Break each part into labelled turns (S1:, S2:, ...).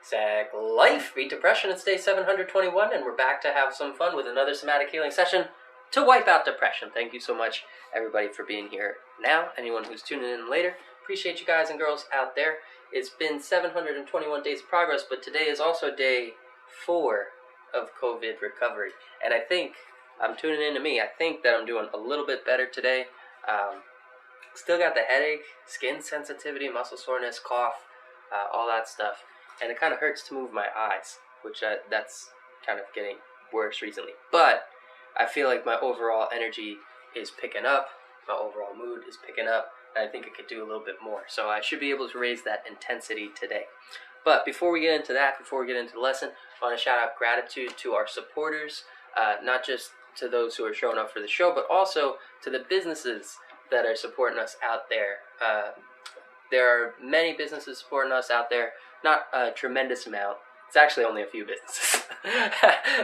S1: Sack Life, beat depression. It's day 721, and we're back to have some fun with another somatic healing session to wipe out depression. Thank you so much, everybody, for being here now. Anyone who's tuning in later, appreciate you guys and girls out there. It's been 721 days of progress, but today is also day 4 of COVID recovery. And I think, I'm tuning in to me, I think that I'm doing a little bit better today. Still got the headache, skin sensitivity, muscle soreness, cough, all that stuff. And it kind of hurts to move my eyes, which that's kind of getting worse recently. But I feel like my overall energy is picking up, my overall mood is picking up, and I think I could do a little bit more. So I should be able to raise that intensity today. But before we get into that, before we get into the lesson, I want to shout out gratitude to our supporters, not just to those who are showing up for the show, but also to the businesses that are supporting us out there. There are many businesses supporting us out there, not a tremendous amount. It's actually only a few businesses.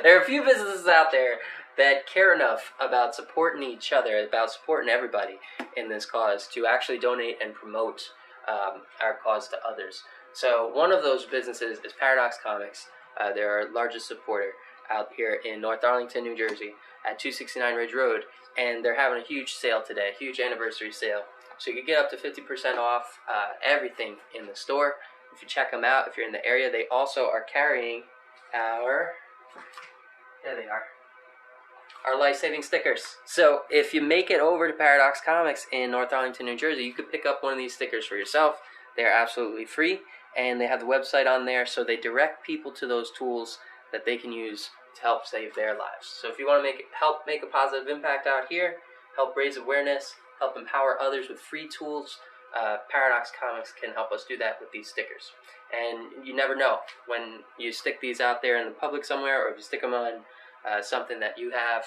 S1: There are a few businesses out there that care enough about supporting each other, about supporting everybody in this cause to actually donate and promote our cause to others. So one of those businesses is Paradox Comics. They're our largest supporter out here in North Arlington, New Jersey at 269 Ridge Road. And they're having a huge sale today, a huge anniversary sale. So you can get up to 50% off everything in the store. If you check them out, if you're in the area, they also are carrying our life-saving stickers. So if you make it over to Paradox Comics in North Arlington, New Jersey, you could pick up one of these stickers for yourself. They're absolutely free, and they have the website on there, so they direct people to those tools that they can use to help save their lives. So if you want to help make a positive impact out here, help raise awareness, help empower others with free tools, Paradox Comics can help us do that with these stickers. And you never know, when you stick these out there in the public somewhere, or if you stick them on something that you have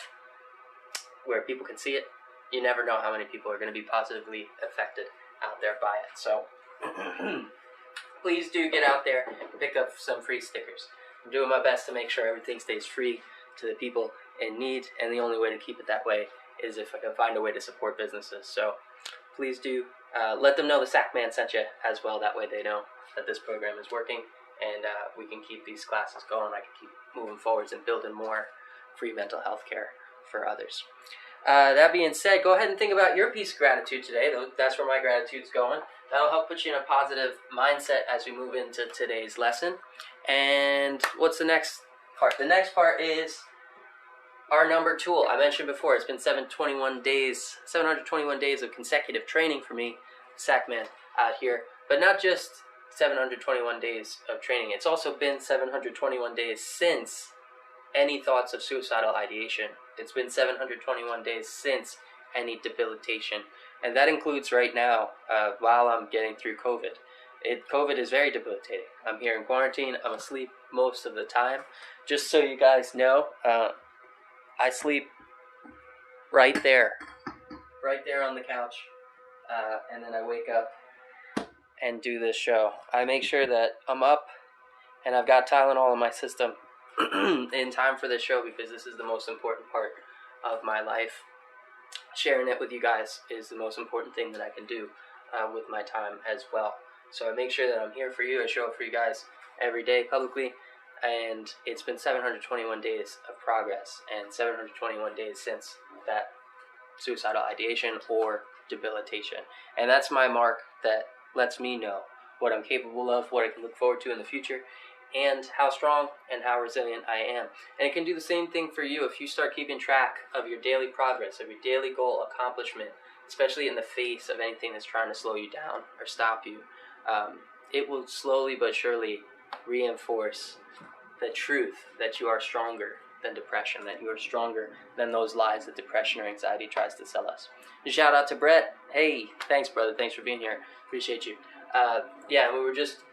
S1: where people can see it, you never know how many people are going to be positively affected out there by it. So please do get out there and pick up some free stickers. I'm doing my best to make sure everything stays free to the people in need, and the only way to keep it that way is if I can find a way to support businesses. So please do let them know the Sack Man sent you as well. That way they know that this program is working, and we can keep these classes going. I can keep moving forwards and building more free mental health care for others. That being said, go ahead and think about your piece of gratitude today. That's where my gratitude's going. That'll help put you in a positive mindset as we move into today's lesson. And what's the next part? The next part is our number tool. I mentioned before, it's been 721 days of consecutive training for me, Sackman, out here. But not just 721 days of training. It's also been 721 days since any thoughts of suicidal ideation. It's been 721 days since any debilitation. And that includes right now, while I'm getting through COVID. COVID is very debilitating. I'm here in quarantine. I'm asleep most of the time. Just so you guys know, I sleep right there on the couch, and then I wake up and do this show. I make sure that I'm up and I've got Tylenol in my system in time for this show, because this is the most important part of my life. Sharing it with you guys is the most important thing that I can do with my time as well. So I make sure that I'm here for you. I show up for you guys every day publicly. And it's been 721 days of progress, and 721 days since that suicidal ideation or debilitation. And that's my mark that lets me know what I'm capable of, what I can look forward to in the future, and how strong and how resilient I am. And it can do the same thing for you if you start keeping track of your daily progress, of your daily goal accomplishment, especially in the face of anything that's trying to slow you down or stop you. It will slowly but surely reinforce the truth that you are stronger than depression, that you are stronger than those lies that depression or anxiety tries to sell us. And shout out to Brett. Hey, thanks, brother. Thanks for being here. Appreciate you.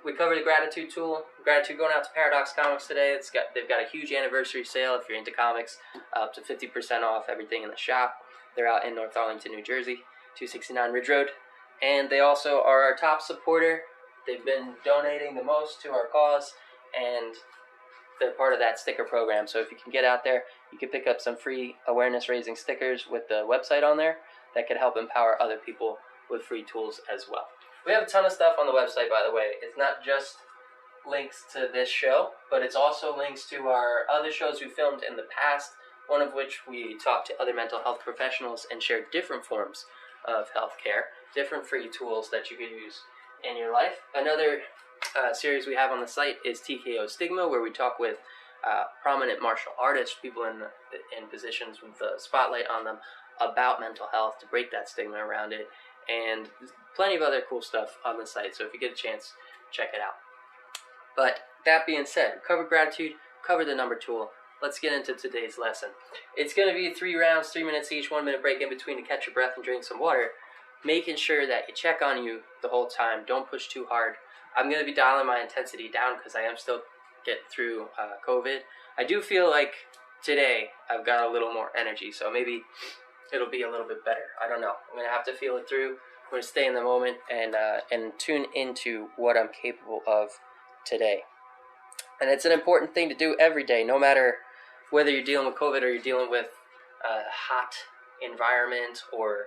S1: We covered the gratitude tool. Gratitude going out to Paradox Comics today. They've got a huge anniversary sale if you're into comics, up to 50% off everything in the shop. They're out in North Arlington, New Jersey, 269 Ridge Road. And they also are our top supporter. They've been donating the most to our cause, and they're part of that sticker program. So if you can get out there, you can pick up some free awareness-raising stickers with the website on there that could help empower other people with free tools as well. We have a ton of stuff on the website, by the way. It's not just links to this show, but it's also links to our other shows we filmed in the past, one of which we talked to other mental health professionals and shared different forms of healthcare, different free tools that you can use in your life. Another series we have on the site is TKO Stigma, where we talk with prominent martial artists, people in positions with the spotlight on them, about mental health to break that stigma around it, and plenty of other cool stuff on the site, so if you get a chance, check it out. But that being said, cover gratitude, cover the number tool. Let's get into today's lesson. It's going to be 3 rounds, 3 minutes each, 1 minute break in between to catch your breath and drink some water, making sure that you check on you the whole time. Don't push too hard. I'm going to be dialing my intensity down because I am still getting through COVID. I do feel like today I've got a little more energy, so maybe it'll be a little bit better. I don't know. I'm going to have to feel it through. I'm going to stay in the moment and tune into what I'm capable of today. And it's an important thing to do every day, no matter whether you're dealing with COVID or you're dealing with a hot environment or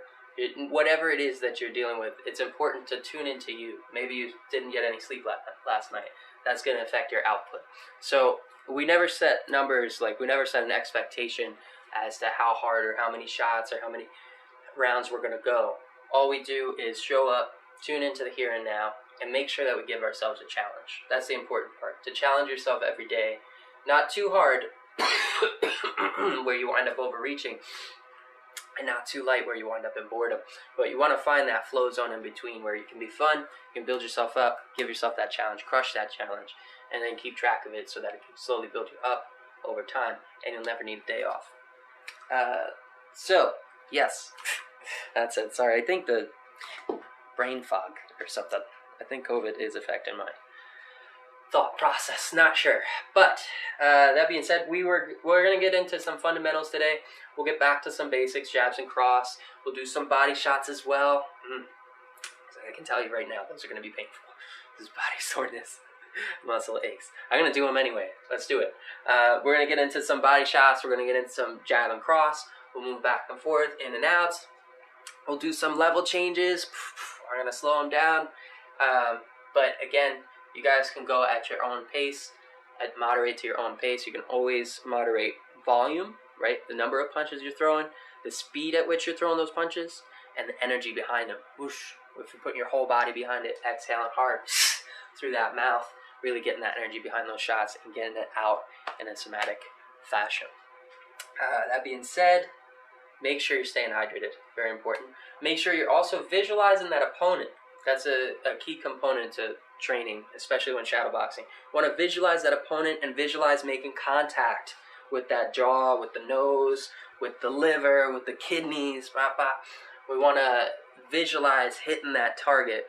S1: whatever it is that you're dealing with. It's important to tune into you. Maybe you didn't get any sleep last night. That's going to affect your output. So we never set numbers, like we never set an expectation as to how hard or how many shots or how many rounds we're going to go. All we do is show up, tune into the here and now, and make sure that we give ourselves a challenge. That's the important part. To challenge yourself every day, not too hard where you wind up overreaching, and not too light where you wind up in boredom. But you want to find that flow zone in between where you can be fun, you can build yourself up, give yourself that challenge, crush that challenge, and then keep track of it so that it can slowly build you up over time, and you'll never need a day off. So, yes, that's it. Sorry, I think the brain fog or something. I think COVID is affecting my thought process. Not sure. But that being said, we're going to get into some fundamentals today. We'll get back to some basics, jabs and cross. We'll do some body shots as well. I can tell you right now, those are going to be painful. This body soreness, muscle aches. I'm going to do them anyway. Let's do it. We're going to get into some body shots. We're going to get into some jab and cross. We'll move back and forth, in and out. We'll do some level changes. We're going to slow them down. But again, you guys can go at your own pace, moderate to your own pace. You can always moderate volume, right? The number of punches you're throwing, the speed at which you're throwing those punches, and the energy behind them. Whoosh. If you're putting your whole body behind it, exhaling hard through that mouth, really getting that energy behind those shots and getting it out in a somatic fashion. That being said, make sure you're staying hydrated. Very important. Make sure you're also visualizing that opponent. That's a key component to training, especially when shadowboxing. You want to visualize that opponent and visualize making contact with that jaw, with the nose, with the liver, with the kidneys. We want to visualize hitting that target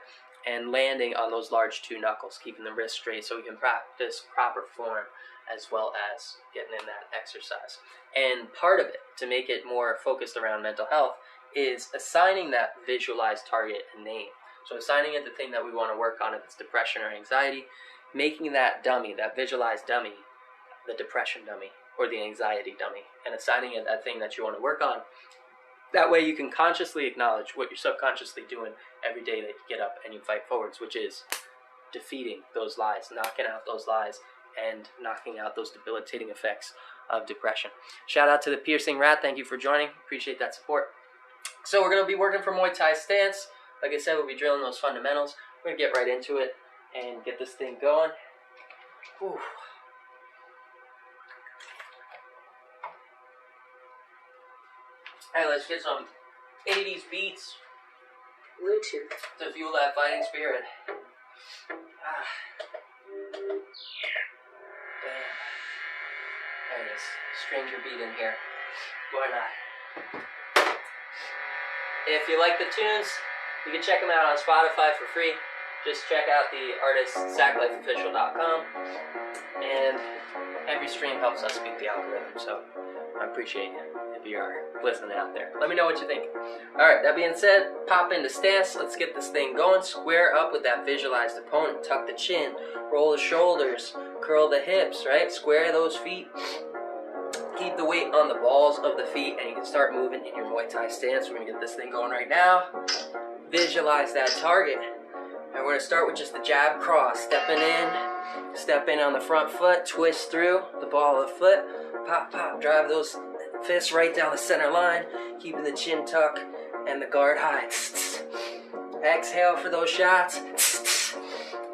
S1: and landing on those large 2 knuckles, keeping the wrist straight so we can practice proper form as well as getting in that exercise. And part of it, to make it more focused around mental health, is assigning that visualized target a name. So assigning it the thing that we want to work on, if it's depression or anxiety, making that dummy, that visualized dummy, the depression dummy or the anxiety dummy, and assigning it that thing that you want to work on. That way you can consciously acknowledge what you're subconsciously doing every day that you get up and you fight forwards, which is defeating those lies, knocking out those lies, and knocking out those debilitating effects of depression. Shout out to the Piercing Rat. Thank you for joining. Appreciate that support. So we're going to be working for Muay Thai stance. Like I said, we'll be drilling those fundamentals. We're going to get right into it and get this thing going. Whew. Alright, let's get some 80s beats.
S2: Bluetooth.
S1: To fuel that fighting spirit. Damn. There it is. Stranger beat in here. Why not? If you like the tunes, you can check them out on Spotify for free. Just check out the artist SackLifeOfficial.com. And every stream helps us beat the algorithm, so I appreciate you if you are listening out there. Let me know what you think. Alright, that being said, pop into stance. Let's get this thing going. Square up with that visualized opponent. Tuck the chin. Roll the shoulders. Curl the hips, right? Square those feet. Keep the weight on the balls of the feet, and you can start moving in your Muay Thai stance. We're going to get this thing going right now. Visualize that target. And we're gonna start with just the jab cross. Stepping in, step in on the front foot, twist through the ball of the foot, pop, pop, drive those fists right down the center line, keeping the chin tuck and the guard high. Exhale for those shots,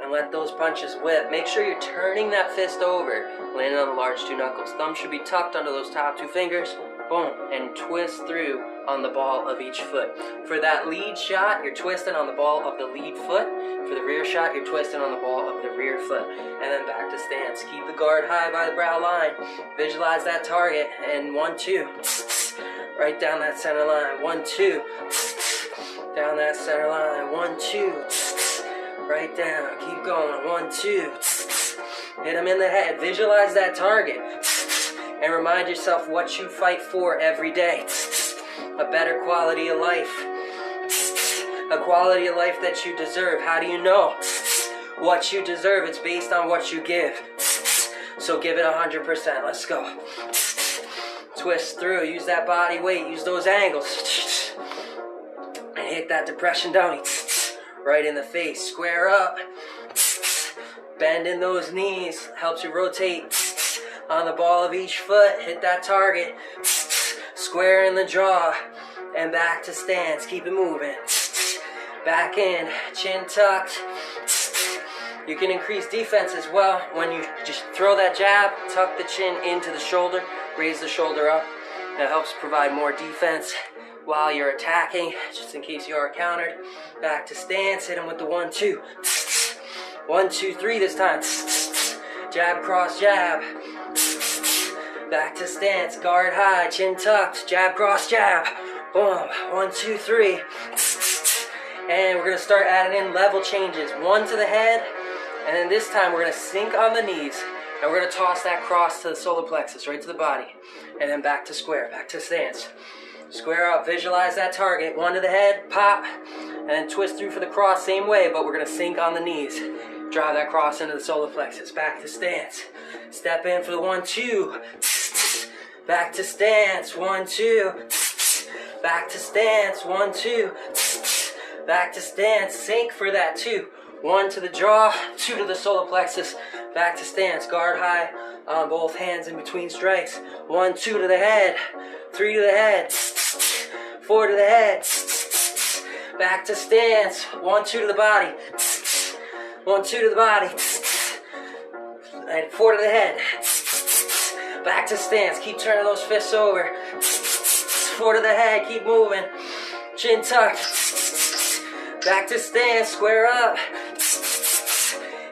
S1: and let those punches whip. Make sure you're turning that fist over, landing on the large two knuckles. Thumb should be tucked under those top two fingers, boom, and twist through on the ball of each foot. For that lead shot, you're twisting on the ball of the lead foot. For the rear shot, you're twisting on the ball of the rear foot. And then back to stance. Keep the guard high by the brow line. Visualize that target. And 1, 2. Right down that center line. 1, 2. Down that center line. 1, 2. Right down. Keep going. 1, 2. Hit them in the head. Visualize that target. And remind yourself what you fight for every day. A better quality of life. A quality of life that you deserve. How do you know what you deserve? It's based on what you give. So give it 100%. Let's go. Twist through. Use that body weight. Use those angles. And hit that depression dummy. Right in the face. Square up. Bend in those knees. Helps you rotate on the ball of each foot. Hit that target. Square in the jaw. And back to stance. Keep it moving. Back in, chin tucked. You can increase defense as well when you just throw that jab, tuck the chin into the shoulder, raise the shoulder up. That helps provide more defense while you're attacking, just in case you are countered. Back to stance, hit him with the 1, 2. 1, 2, 3 this time. Jab, cross, jab. Back to stance, guard high, chin tucked, jab, cross, jab. Boom, 1, 2, 3. And we're going to start adding in level changes. 1 to the head, and then this time we're going to sink on the knees, and we're going to toss that cross to the solar plexus, right to the body. And then back to square, back to stance. Square up, visualize that target. 1 to the head, pop, and then twist through for the cross, same way, but we're going to sink on the knees. Drive that cross into the solar plexus, back to stance. Step in for the 1, 2. Back to stance, 1, 2. Back to stance, 1, 2. Back to stance, sink for that 2. 1 to the jaw, 2 to the solar plexus. Back to stance, guard high on both hands in between strikes. 1, 2 to the head, 3 to the head, 4 to the head. Back to stance, 1, 2 to the body, 1, 2 to the body, and 4 to the head. Back to stance, keep turning those fists over. 4 to the head, keep moving. Chin tucked. Back to stance, square up.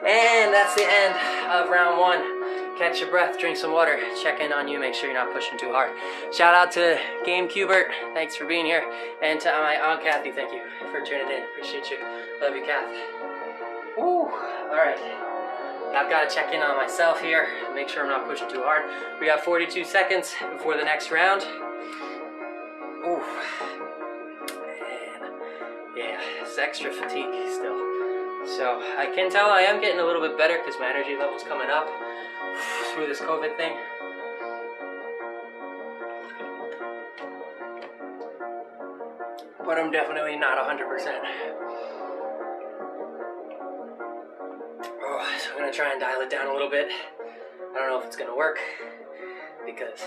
S1: And that's the end of round 1. Catch your breath, drink some water, check in on you, make sure you're not pushing too hard. Shout out to GameCubert, thanks for being here. And to my Aunt Kathy, thank you for tuning in. Appreciate you. Love you, Kath. Woo! Alright. I've got to check in on myself here, make sure I'm not pushing too hard. We got 42 seconds before the next round. Ooh. And yeah, it's extra fatigue still. So I can tell I am getting a little bit better because my energy level's coming up through this COVID thing. But I'm definitely not 100%. Oh, so I'm gonna try and dial it down a little bit. I don't know if it's gonna work because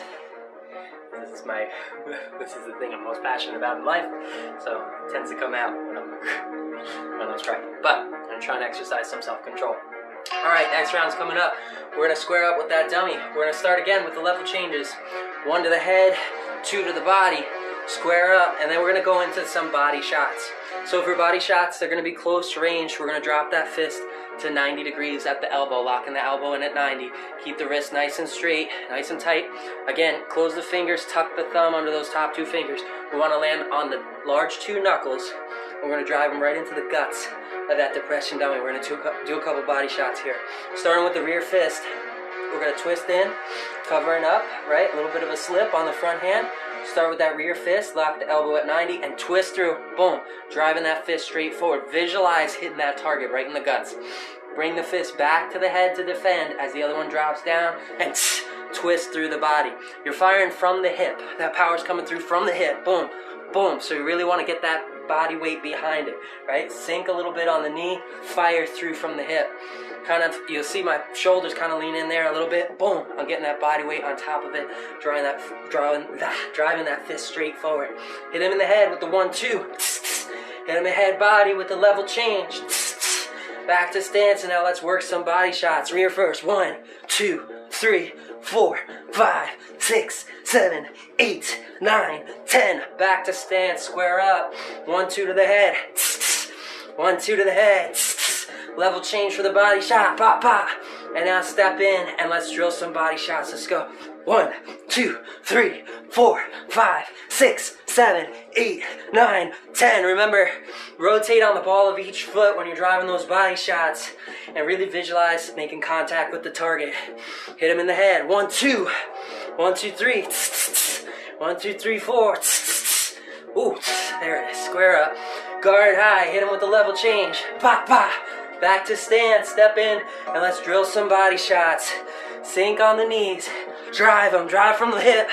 S1: this is the thing I'm most passionate about in life. So it tends to come out when I'm striking. But I'm gonna try and exercise some self-control. Alright, next round's coming up. We're gonna square up with that dummy. We're gonna start again with the level changes. 1 to the head, 2 to the body, square up, and then we're gonna go into some body shots. So for body shots, they're gonna be close range. We're gonna drop that fist to 90 degrees at the elbow, locking the elbow in at 90. Keep the wrist nice and straight, nice and tight. Again, close the fingers, tuck the thumb under those top 2 fingers. We wanna land on the large 2 knuckles. We're gonna drive them right into the guts of that depression dummy. We're gonna do a couple body shots here. Starting with the rear fist, we're gonna twist in, covering up, right? A little bit of a slip on the front hand. Start with that rear fist, lock the elbow at 90, and twist through, boom, driving that fist straight forward. Visualize hitting that target right in the guts. Bring the fist back to the head to defend as the other one drops down, and twist through the body. You're firing from the hip. That power's coming through from the hip, boom, boom. So you really want to get that body weight behind it, right? Sink a little bit on the knee, fire through from the hip. Kind of, you'll see my shoulders kind of lean in there a little bit. Boom, I'm getting that body weight on top of it, driving that fist straight forward. Hit him in the head with the 1-2. Hit him in the head body with the level change. Back to stance, and now let's work some body shots. Rear first. 1, 2, 3, 4, 5, 6, 7, 8, 9, 10. Back to stance, square up. 1-2 to the head. 1-2 to the head. Level change for the body shot. Pa, pa. And now step in and let's drill some body shots. Let's go. 1, 2, 3, 4, 5, 6, 7, 8, 9, 10. Remember, rotate on the ball of each foot when you're driving those body shots and really visualize making contact with the target. Hit him in the head. 1, 2. 1, 2, 3. 1, 2, 3, 4. Ooh, there it is. Square up. Guard high. Hit him with the level change. Pa, pa. Back to stance. Step in and let's drill some body shots. Sink on the knees. Drive them. Drive from the hip.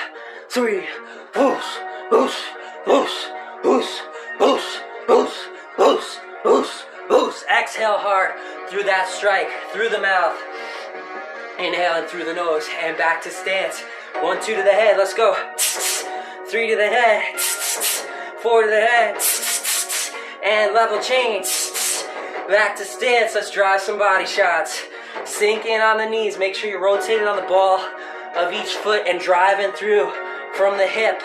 S1: 3. Boost. Boost. Boost. Boost. Boost. Boost. Boost. Boost. Boost. Exhale hard through that strike. Through the mouth. Inhaling through the nose. And back to stance. 1, 2 to the head. Let's go. 3 to the head. 4 to the head. And level change. Back to stance. Let's drive some body shots. Sink in on the knees. Make sure you're rotating on the ball of each foot and driving through from the hip.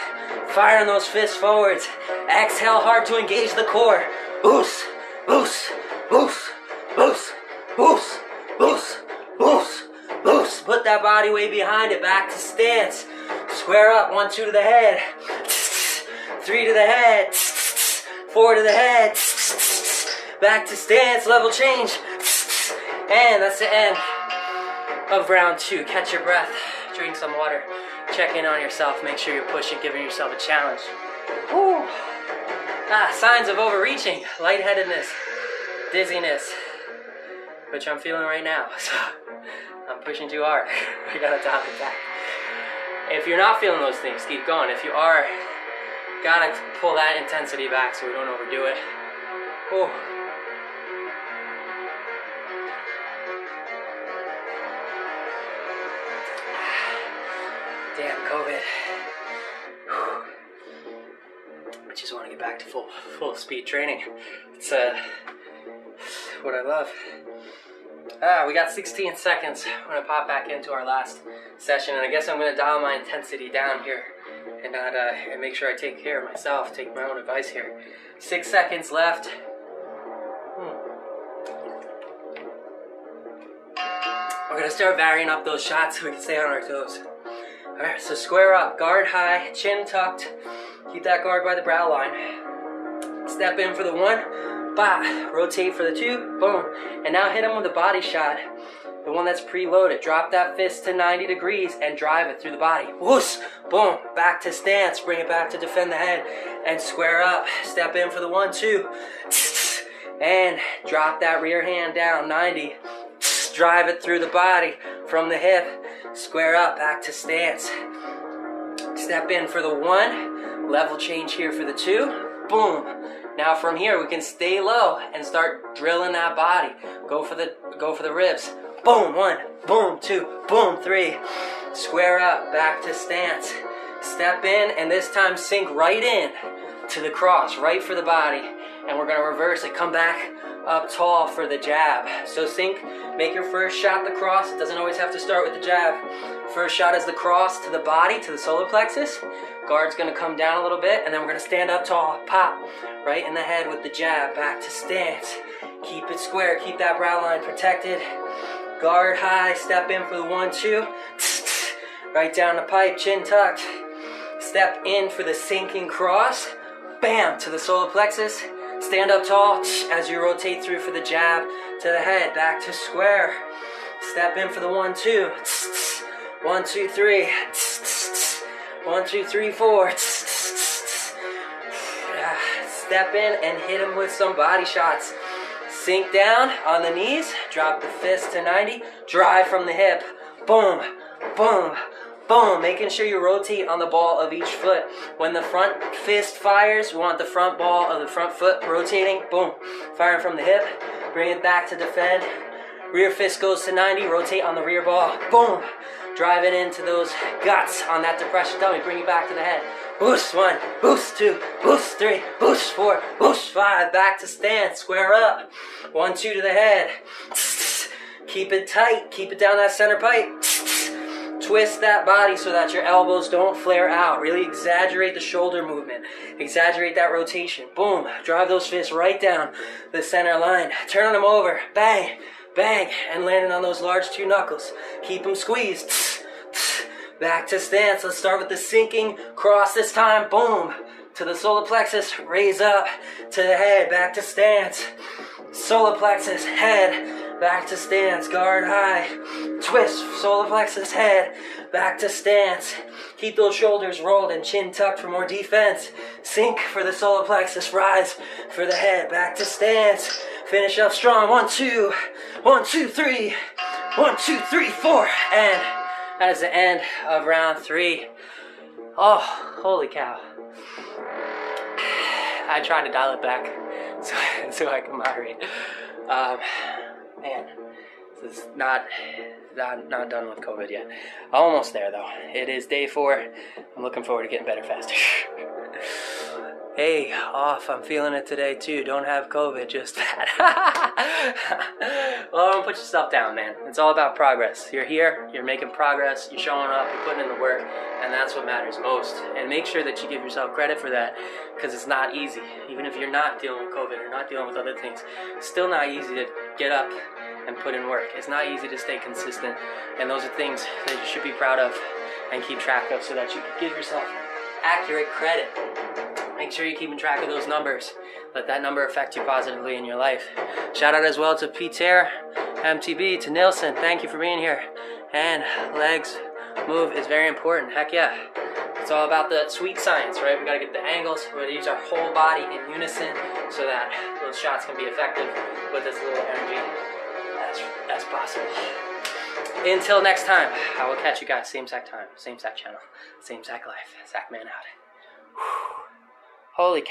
S1: Firing those fists forwards. Exhale hard to engage the core. Boost, boost, boost, boost, boost, boost, boost, boost. Put that body weight behind it. Back to stance. Square up. 1, 2 to the head. 3 to the head. 4 to the head. Back to stance. Level change. And that's the end of round 2. Catch your breath. Drink some water. Check in on yourself. Make sure you're pushing, giving yourself a challenge. Woo. Signs of overreaching. Lightheadedness. Dizziness. Which I'm feeling right now. So I'm pushing too hard. I gotta dial it back. If you're not feeling those things, keep going. If you are, gotta pull that intensity back so we don't overdo it. Woo. Damn COVID. I just want to get back to full speed training. It's what I love. We got 16 seconds. I'm gonna pop back into our last session, and I guess I'm gonna dial my intensity down here and not and make sure I take care of myself, take my own advice here. 6 seconds left. We're gonna start varying up those shots so we can stay on our toes. Alright, so square up, guard high, chin tucked. Keep that guard by the brow line. Step in for the 1, bah, rotate for the 2, boom. And now hit him with a body shot, the one that's preloaded. Drop that fist to 90 degrees and drive it through the body. Whoosh, boom, back to stance, bring it back to defend the head and square up. Step in for the 1, 2, and drop that rear hand down, 90. Drive it through the body from the hip. Square up, back to stance. Step in for the 1. Level change here for the 2. Boom. Now from here we can stay low and start drilling that body. Go for the ribs. Boom, 1. Boom, 2. Boom, 3. Square up, back to stance. Step in and this time sink right in to the cross, right for the body. And we're going to reverse it. Come back up tall for the jab. So sink, make your first shot the cross. It doesn't always have to start with the jab. First shot is the cross to the body, to the solar plexus. Guard's gonna come down a little bit, and then we're gonna stand up tall, pop, right in the head with the jab, back to stance. Keep it square, keep that brow line protected. Guard high, step in for the 1, 2. Right down the pipe, chin tucked. Step in for the sinking cross. Bam, to the solar plexus. Stand up tall as you rotate through for the jab to the head, back to square. Step in for the 1, 2. 1, 2, 3. 1, 2, 3, 4. Step in and hit him with some body shots. Sink down on the knees, drop the fist to 90, drive from the hip. Boom, boom, Boom, making sure you rotate on the ball of each foot. When the front fist fires, you want the front ball of the front foot rotating. Boom, firing from the hip. Bring it back to defend. Rear fist goes to 90, rotate on the rear ball. Boom, drive it into those guts on that depression dummy. Bring it back to the head. Boost 1, boost 2, boost 3, boost 4, boost 5. Back to stance, square up. 1, 2 to the head. Keep it tight, keep it down that center pipe. Twist that body so that your elbows don't flare out. Really exaggerate the shoulder movement. Exaggerate that rotation. Boom. Drive those fists right down the center line. Turn them over. Bang. Bang. And landing on those large 2 knuckles. Keep them squeezed. Back to stance. Let's start with the sinking cross this time. Boom. To the solar plexus. Raise up to the head. Back to stance. Solar plexus. Head. Back to stance, guard high, twist, solar plexus, head, back to stance. Keep those shoulders rolled and chin tucked for more defense. Sink for the solar plexus, rise for the head, back to stance. Finish up strong, 1, 2, 1, 2, 3, 1, 2, 3, 4. And that is the end of round 3. Oh, holy cow. I tried to dial it back so I can moderate. Man, this is not done with COVID yet. Almost there though. It is day 4. I'm looking forward to getting better faster. Hey, off. I'm feeling it today too. Don't have COVID, just that. Well, don't put yourself down, man. It's all about progress. You're here, you're making progress, you're showing up, you're putting in the work, and that's what matters most. And make sure that you give yourself credit for that, because it's not easy. Even if you're not dealing with COVID or not dealing with other things, it's still not easy to get up and put in work. It's not easy to stay consistent, and those are things that you should be proud of and keep track of so that you can give yourself accurate credit. Make sure you're keeping track of those numbers. Let that number affect you positively in your life. Shout out as well to Peter, MTB, to Nilsson. Thank you for being here. And legs move is very important. Heck yeah. It's all about the sweet science, right? We got to get the angles. We're going to use our whole body in unison so that those shots can be effective with as little energy as possible. Until next time, I will catch you guys. Same exact time, same exact channel, same exact life. Zach Man out. Holy cow.